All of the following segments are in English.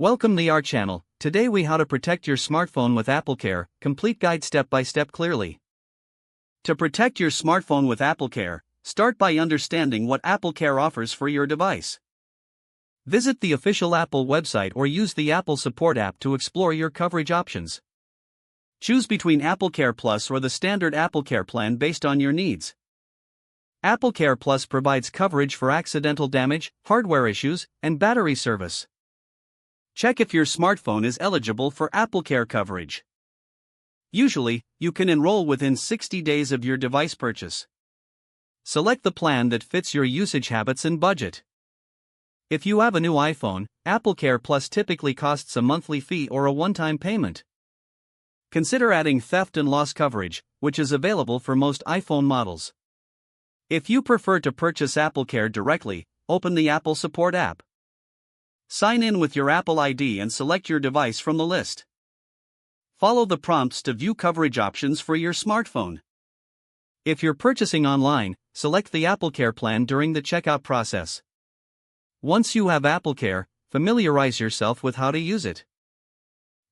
Welcome to our channel. Today we how to protect your smartphone with AppleCare, complete guide step by step clearly. To protect your smartphone with AppleCare, start by understanding what AppleCare offers for your device. Visit the official Apple website or use the Apple Support app to explore your coverage options. Choose between AppleCare Plus or the standard AppleCare plan based on your needs. AppleCare Plus provides coverage for accidental damage, hardware issues, and battery service. Check if your smartphone is eligible for AppleCare coverage. Usually, you can enroll within 60 days of your device purchase. Select the plan that fits your usage habits and budget. If you have a new iPhone, AppleCare Plus typically costs a monthly fee or a one-time payment. Consider adding theft and loss coverage, which is available for most iPhone models. If you prefer to purchase AppleCare directly, open the Apple Support app. Sign in with your Apple ID and select your device from the list. Follow the prompts to view coverage options for your smartphone. If you're purchasing online, select the AppleCare plan during the checkout process. Once you have AppleCare, familiarize yourself with how to use it.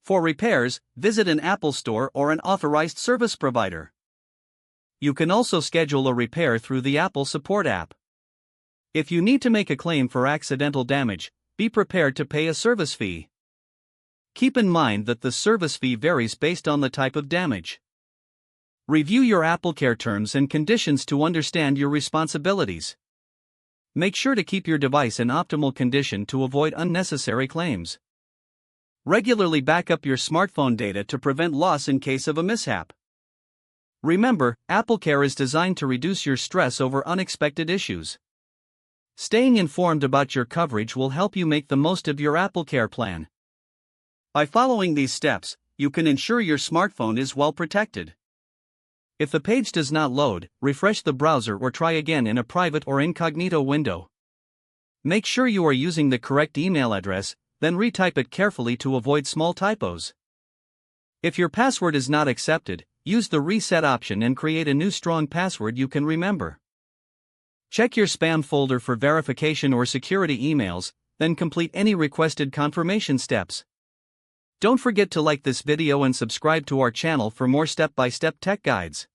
For repairs, visit an Apple store or an authorized service provider. You can also schedule a repair through the Apple Support app. If you need to make a claim for accidental damage, be prepared to pay a service fee. Keep in mind that the service fee varies based on the type of damage. Review your AppleCare terms and conditions to understand your responsibilities. Make sure to keep your device in optimal condition to avoid unnecessary claims. Regularly back up your smartphone data to prevent loss in case of a mishap. Remember, AppleCare is designed to reduce your stress over unexpected issues. Staying informed about your coverage will help you make the most of your AppleCare plan. By following these steps, you can ensure your smartphone is well protected. If the page does not load, refresh the browser or try again in a private or incognito window. Make sure you are using the correct email address, then retype it carefully to avoid small typos. If your password is not accepted, use the reset option and create a new strong password you can remember. Check your spam folder for verification or security emails, then complete any requested confirmation steps. Don't forget to like this video and subscribe to our channel for more step-by-step tech guides.